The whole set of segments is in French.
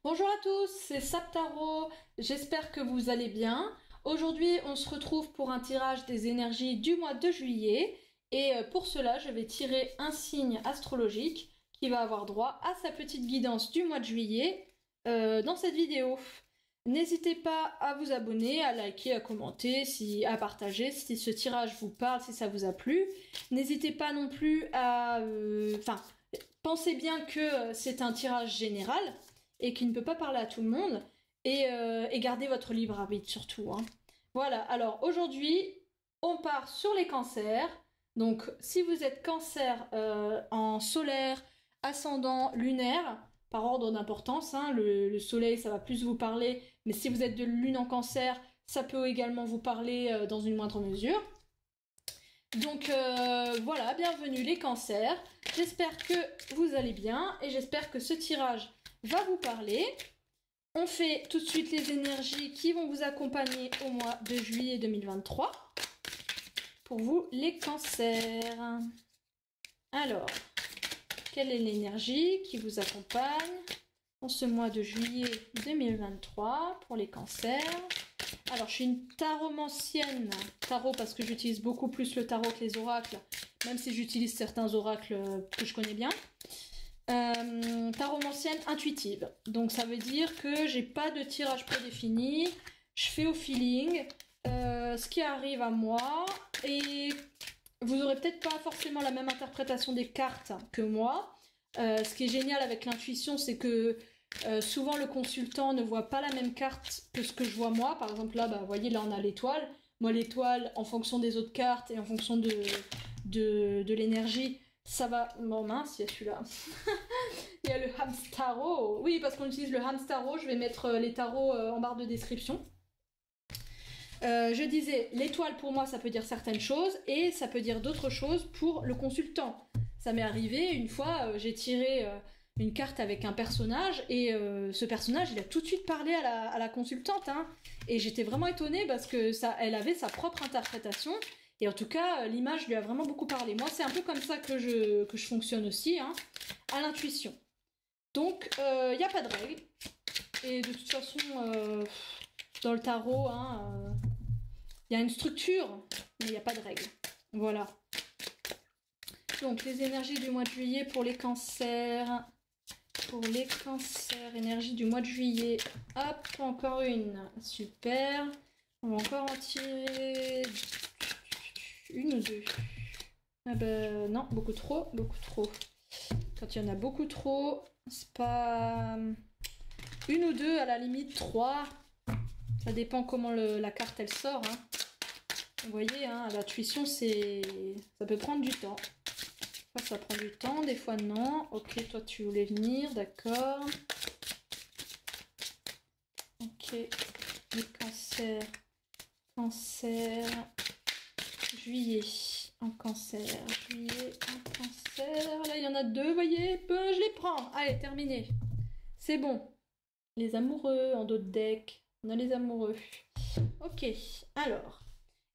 Bonjour à tous, c'est Saptaro, j'espère que vous allez bien. Aujourd'hui, on se retrouve pour un tirage des énergies du mois de juillet et pour cela, je vais tirer un signe astrologique qui va avoir droit à sa petite guidance du mois de juillet dans cette vidéo. N'hésitez pas à vous abonner, à liker, à commenter, à partager si ce tirage vous parle, si ça vous a plu. N'hésitez pas non plus à... pensez bien que c'est un tirage général et qui ne peut pas parler à tout le monde, et gardez votre libre arbitre surtout. Hein. Voilà, alors aujourd'hui, on part sur les cancers. Donc si vous êtes cancer en solaire, ascendant, lunaire, par ordre d'importance, hein, le soleil ça va plus vous parler, mais si vous êtes de lune en cancer, ça peut également vous parler dans une moindre mesure. Donc voilà, bienvenue les cancers. J'espère que vous allez bien et j'espère que ce tirage va vous parler. On fait tout de suite les énergies qui vont vous accompagner au mois de juillet 2023. Pour vous, les cancers. Alors, quelle est l'énergie qui vous accompagne en ce mois de juillet 2023 pour les cancers? Alors, je suis une taromancienne. Tarot parce que j'utilise beaucoup plus le tarot que les oracles, même si j'utilise certains oracles que je connais bien. Taromancienne intuitive. Donc ça veut dire que j'ai pas de tirage prédéfini, je fais au feeling ce qui arrive à moi, et vous aurez peut-être pas forcément la même interprétation des cartes que moi. Ce qui est génial avec l'intuition, c'est que souvent le consultant ne voit pas la même carte que ce que je vois moi. Par exemple là, vous voyez, là on a l'étoile. Moi l'étoile, en fonction des autres cartes et en fonction de l'énergie, ça va... Bon mince, il y a celui-là. Il y a le Hamstaro. Oui, parce qu'on utilise le Hamstaro, je vais mettre les tarots en barre de description. Je disais, l'étoile pour moi ça peut dire certaines choses et ça peut dire d'autres choses pour le consultant. Ça m'est arrivé une fois, j'ai tiré une carte avec un personnage et ce personnage il a tout de suite parlé à la consultante. Hein, et j'étais vraiment étonnée parce que elle avait sa propre interprétation. Et en tout cas, l'image lui a vraiment beaucoup parlé. Moi, c'est un peu comme ça que je fonctionne aussi, hein, à l'intuition. Donc, il n'y a pas de règle. Et de toute façon, dans le tarot, hein, y a une structure, mais il n'y a pas de règle. Voilà. Donc, les énergies du mois de juillet pour les cancers. Pour les cancers, énergie du mois de juillet. Hop, encore une. Super. On va encore en tirer... une ou deux. Ah ben non, beaucoup trop, beaucoup trop. Quand il y en a beaucoup trop, c'est pas... une ou deux, à la limite, trois. Ça dépend comment la carte elle sort. Hein. Vous voyez, hein, la tuition, ça peut prendre du temps. Des fois, ça prend du temps, des fois non. Ok, toi tu voulais venir, d'accord. Ok, les cancers. Cancer. Juillet en cancer. Juillet en cancer. Là, il y en a deux, vous voyez. Je les prends. Allez, terminé. C'est bon. Les amoureux en dos de deck. On a les amoureux. Ok, alors.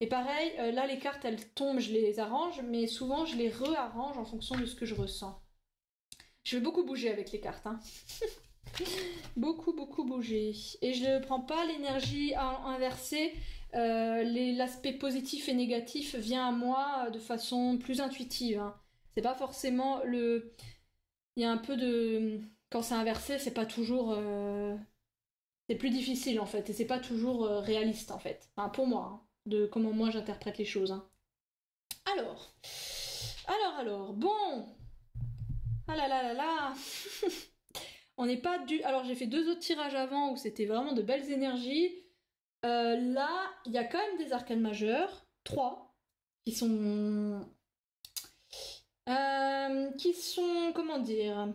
Et pareil, là, les cartes, elles tombent, je les arrange, mais souvent, je les réarrange en fonction de ce que je ressens. Je vais beaucoup bouger avec les cartes, hein. Beaucoup, beaucoup bouger. Et je ne prends pas l'énergie inversée. L'aspect positif et négatif vient à moi de façon plus intuitive. Hein. C'est pas forcément le... Il y a un peu de... Quand c'est inversé, c'est pas toujours... C'est plus difficile en fait. Et c'est pas toujours réaliste en fait. Enfin, pour moi. Hein, de comment moi j'interprète les choses. Hein. Alors. Alors. Bon. Ah là là là là. On n'est pas du... Alors j'ai fait deux autres tirages avant où c'était vraiment de belles énergies. Là, il y a quand même des arcanes majeures. Trois. Qui sont... Comment dire...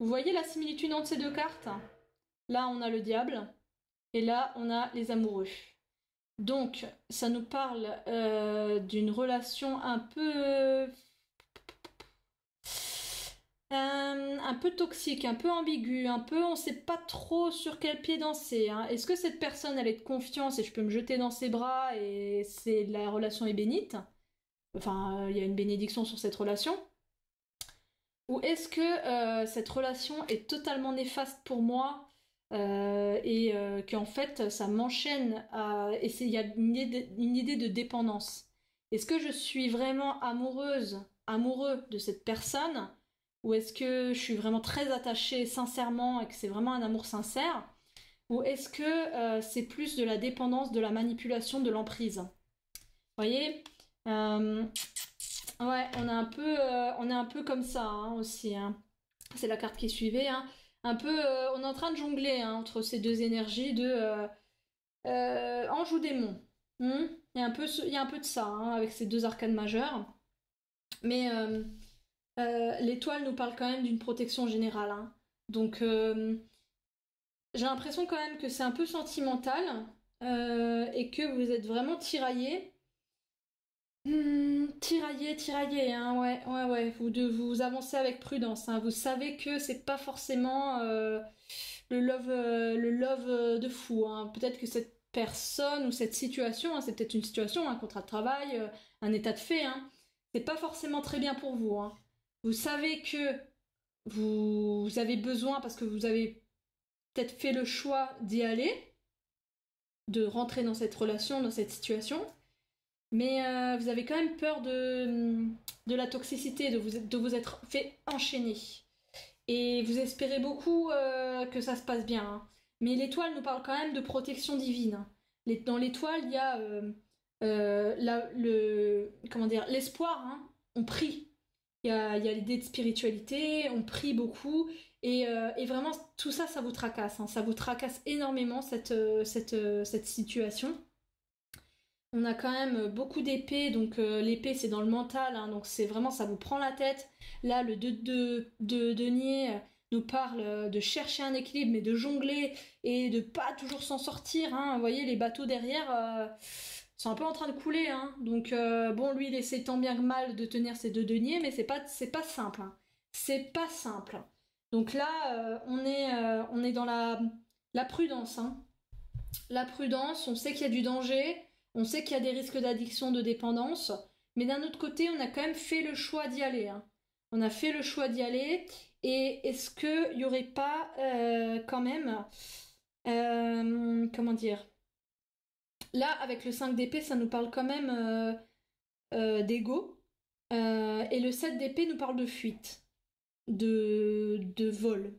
Vous voyez la similitude entre ces deux cartes? Là, on a le diable. Et là, on a les amoureux. Donc, ça nous parle d'une relation un peu toxique, un peu ambiguë, un peu on sait pas trop sur quel pied danser. Hein. Est-ce que cette personne elle est de confiance et je peux me jeter dans ses bras et la relation est bénite? Enfin, il y a une bénédiction sur cette relation. Ou est-ce que cette relation est totalement néfaste pour moi et qu'en fait ça m'enchaîne et il y a une idée de dépendance. Est-ce que je suis vraiment amoureux de cette personne ou est-ce que je suis vraiment très attachée sincèrement et que c'est vraiment un amour sincère? Ou est-ce que c'est plus de la dépendance, de la manipulation, de l'emprise? Vous voyez? Euh, ouais, on est un peu comme ça hein, aussi. Hein. C'est la carte qui suivait. Hein. Un peu, on est en train de jongler hein, entre ces deux énergies de ange ou démon. Hmm. Il y a un peu de ça hein, avec ces deux arcanes majeures. Mais l'étoile nous parle quand même d'une protection générale. Hein. Donc j'ai l'impression quand même que c'est un peu sentimental et que vous êtes vraiment tiraillé. Tiraillé, hein, ouais. Vous avancez avec prudence, hein. Vous savez que c'est pas forcément le love de fou, hein. Peut-être que cette personne ou cette situation, hein, c'est peut-être une situation, un contrat de travail, un état de fait, hein, c'est pas forcément très bien pour vous, hein. Vous savez que vous avez besoin, parce que vous avez peut-être fait le choix d'y aller, de rentrer dans cette relation, dans cette situation. Mais vous avez quand même peur de la toxicité, de vous être fait enchaîner. Et vous espérez beaucoup que ça se passe bien. Hein. Mais l'étoile nous parle quand même de protection divine. Hein. Dans l'étoile, il y a comment dire, l'espoir. Hein. On prie. Il y a l'idée de spiritualité, on prie beaucoup. Et vraiment, tout ça, ça vous tracasse. Hein. Ça vous tracasse énormément, cette situation. On a quand même beaucoup d'épées, donc l'épée c'est dans le mental, hein, donc c'est vraiment ça vous prend la tête. Là, le 2 de denier nous parle de chercher un équilibre, mais de jongler et de pas toujours s'en sortir. Hein. Vous voyez, les bateaux derrière sont un peu en train de couler. Hein. Donc bon, lui il essaie tant bien que mal de tenir ses 2 deniers, mais c'est pas simple. Hein. C'est pas simple. Donc là, on est dans la prudence. Hein. La prudence, on sait qu'il y a du danger. On sait qu'il y a des risques d'addiction, de dépendance, mais d'un autre côté, on a quand même fait le choix d'y aller. Hein. On a fait le choix d'y aller, et est-ce qu'il n'y aurait pas quand même, comment dire, là, avec le 5 d'épée, ça nous parle quand même d'ego, et le 7 d'épée nous parle de fuite, de vol.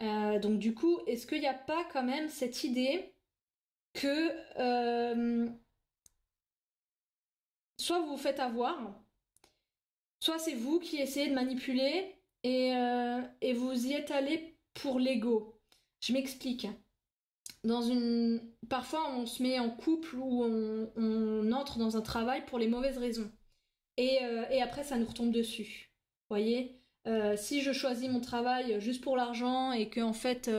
Donc du coup, est-ce qu'il n'y a pas quand même cette idée que soit vous vous faites avoir, soit c'est vous qui essayez de manipuler et vous y êtes allé pour l'ego. Je m'explique. Parfois, on se met en couple ou on entre dans un travail pour les mauvaises raisons. Et après, ça nous retombe dessus. Vous voyez si je choisis mon travail juste pour l'argent et que en fait,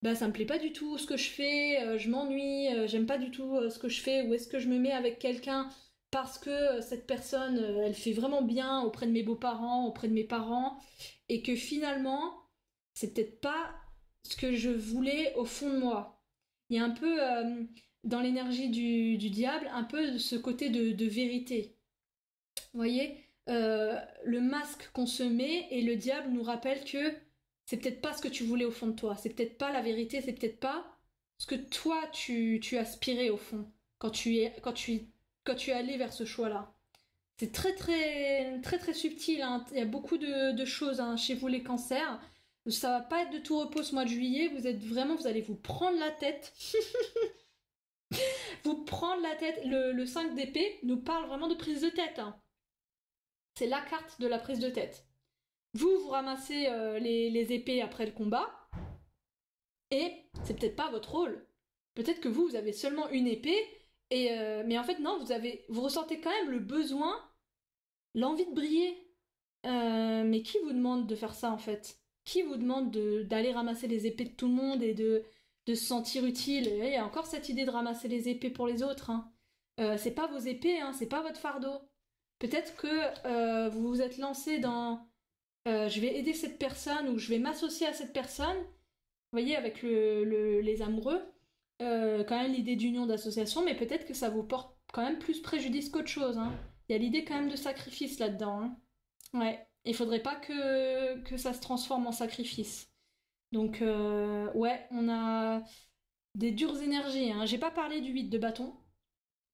bah, ça me plaît pas du tout ce que je fais, je m'ennuie, j'aime pas du tout ce que je fais, ou est-ce que je me mets avec quelqu'un parce que cette personne, elle fait vraiment bien auprès de mes beaux-parents, auprès de mes parents, et que finalement, c'est peut-être pas ce que je voulais au fond de moi. Il y a un peu, dans l'énergie du diable, un peu de ce côté de vérité. Vous voyez le masque qu'on se met et le diable nous rappelle que c'est peut-être pas ce que tu voulais au fond de toi, c'est peut-être pas la vérité, c'est peut-être pas ce que toi tu aspirais au fond quand tu es allé vers ce choix-là. C'est très subtil. Hein. Il y a beaucoup de choses hein, chez vous les cancers. Ça va pas être de tout repos ce mois de juillet. Vous allez vous prendre la tête. Vous prendre la tête. Le 5 d'épée nous parle vraiment de prise de tête. Hein. C'est la carte de la prise de tête. Vous ramassez les épées après le combat. Et c'est peut-être pas votre rôle. Peut-être que vous avez seulement une épée. Mais en fait, non, vous ressentez quand même le besoin, l'envie de briller. Mais qui vous demande de faire ça en fait? Qui vous demande d'aller ramasser les épées de tout le monde et de se sentir utile? Et il y a encore cette idée de ramasser les épées pour les autres. Hein. C'est pas vos épées, hein, c'est pas votre fardeau. Peut-être que vous vous êtes lancé dans je vais aider cette personne ou je vais m'associer à cette personne. Vous voyez, avec les amoureux, quand même l'idée d'union d'association, mais peut-être que ça vous porte quand même plus préjudice qu'autre chose. Hein. Il y a l'idée quand même de sacrifice là-dedans. Hein. Ouais. Il faudrait pas que ça se transforme en sacrifice. Donc, ouais, on a des dures énergies, hein. J'ai pas parlé du 8 de bâton,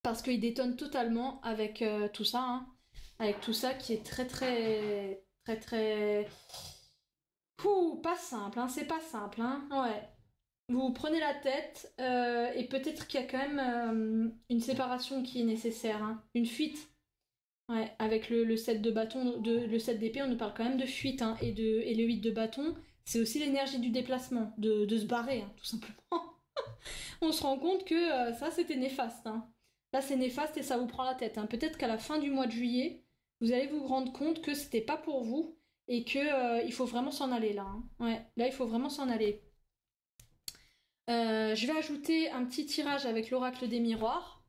parce qu'il détonne totalement avec tout ça, hein. Avec tout ça qui est très très très très... Ouh, pas simple, hein, c'est pas simple, hein. Ouais. Vous prenez la tête, et peut-être qu'il y a quand même une séparation qui est nécessaire, hein. Une fuite. Ouais, avec le set de bâton, le set d'épée, on nous parle quand même de fuite, hein, et le 8 de bâton, c'est aussi l'énergie du déplacement, de se barrer, hein, tout simplement. On se rend compte que ça, c'était néfaste, hein. Là, c'est néfaste et ça vous prend la tête, hein. Peut-être qu'à la fin du mois de juillet, vous allez vous rendre compte que c'était pas pour vous et que il faut vraiment s'en aller là, hein. Ouais, là, il faut vraiment s'en aller. Je vais ajouter un petit tirage avec l'oracle des miroirs.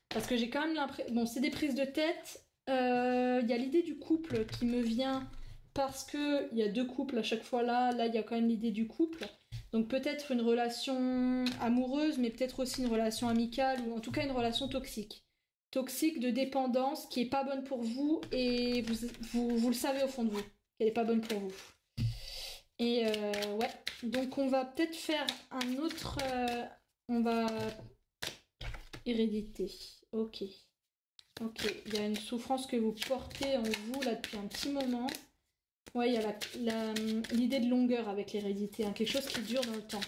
Parce que j'ai quand même l'impression... Bon, c'est des prises de tête. Il y a l'idée du couple qui me vient parce qu'il y a deux couples à chaque fois là. Là, il y a quand même l'idée du couple. Donc peut-être une relation amoureuse, mais peut-être aussi une relation amicale ou en tout cas une relation toxique. Toxique de dépendance qui est pas bonne pour vous et vous le savez au fond de vous qu'elle est pas bonne pour vous. Et ouais, donc on va peut-être faire un autre... on va... Hérédité. Ok. Ok. Il y a une souffrance que vous portez en vous là depuis un petit moment. Ouais, il y a l'idée de longueur avec l'hérédité, hein, quelque chose qui dure dans le temps.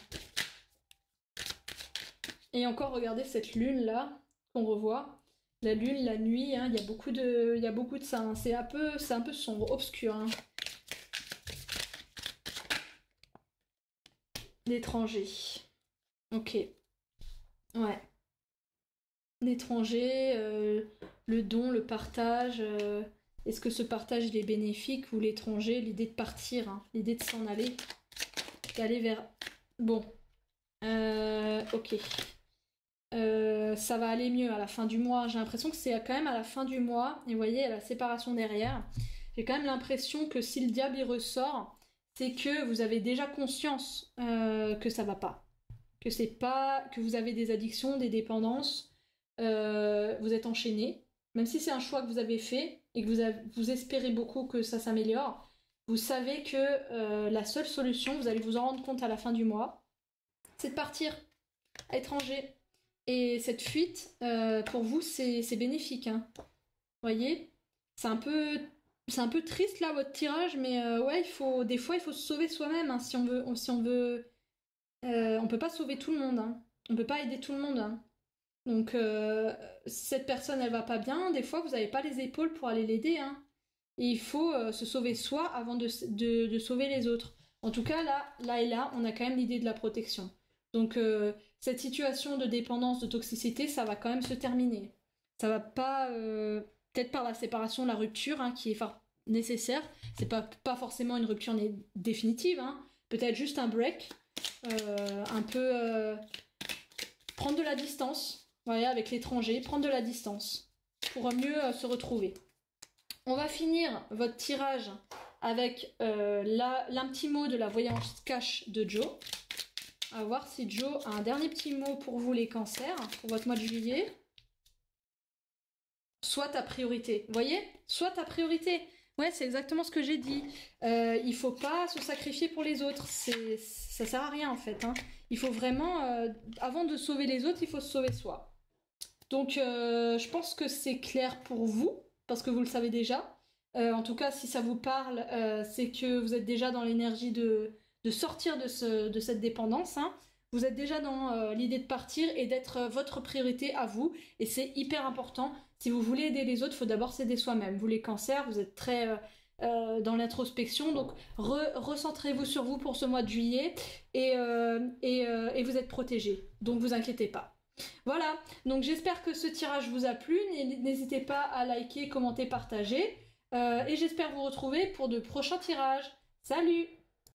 Et encore, regardez cette lune là qu'on revoit. La lune, la nuit, hein, il y a beaucoup de ça, hein. C'est un peu sombre, obscur, hein. L'étranger. Ok. Ouais. L'étranger, le don, le partage. Est-ce que ce partage il est bénéfique ou l'étranger, l'idée de partir, hein, l'idée de s'en aller, d'aller vers... Bon, ok. Ça va aller mieux à la fin du mois. J'ai l'impression que c'est quand même à la fin du mois. Et vous voyez, il y a la séparation derrière. J'ai quand même l'impression que si le diable y ressort, c'est que vous avez déjà conscience que ça va pas. Que c'est pas... que vous avez des addictions, des dépendances. Vous êtes enchaîné. Même si c'est un choix que vous avez fait et que vous espérez beaucoup que ça s'améliore, vous savez que la seule solution, vous allez vous en rendre compte à la fin du mois, c'est de partir à l'étranger. Et cette fuite, pour vous, c'est bénéfique, hein. Vous voyez, c'est un peu triste là votre tirage, mais ouais, des fois il faut se sauver soi-même, hein, si on veut, on peut pas sauver tout le monde, hein. On peut pas aider tout le monde, hein. Donc, si cette personne elle va pas bien, des fois vous n'avez pas les épaules pour aller l'aider, hein. Et il faut se sauver soi avant de sauver les autres. En tout cas, là et là, on a quand même l'idée de la protection. Donc, cette situation de dépendance, de toxicité, ça va quand même se terminer. Ça va pas, peut-être par la séparation, la rupture, hein, qui est nécessaire. C'est pas forcément une rupture définitive, hein. Peut-être juste un break, un peu prendre de la distance. Voilà, avec l'étranger, prendre de la distance pour mieux se retrouver. On va finir votre tirage avec l'un petit mot de la voyance cash de Joe. À voir si Joe a un dernier petit mot pour vous les cancers, pour votre mois de juillet. Soit ta priorité. Vous voyez? Soit ta priorité. Ouais, c'est exactement ce que j'ai dit. Il faut pas se sacrifier pour les autres. Ça sert à rien en fait, hein. Il faut vraiment, avant de sauver les autres, il faut se sauver soi. Donc, je pense que c'est clair pour vous, parce que vous le savez déjà. En tout cas, si ça vous parle, c'est que vous êtes déjà dans l'énergie de sortir de cette dépendance, hein. Vous êtes déjà dans l'idée de partir et d'être votre priorité à vous. Et c'est hyper important. Si vous voulez aider les autres, il faut d'abord s'aider soi-même. Vous les cancers, vous êtes très dans l'introspection. Donc, recentrez-vous sur vous pour ce mois de juillet et vous êtes protégés. Donc, vous inquiétez pas. Voilà, donc j'espère que ce tirage vous a plu. N'hésitez pas à liker, commenter, partager. Et j'espère vous retrouver pour de prochains tirages. Salut!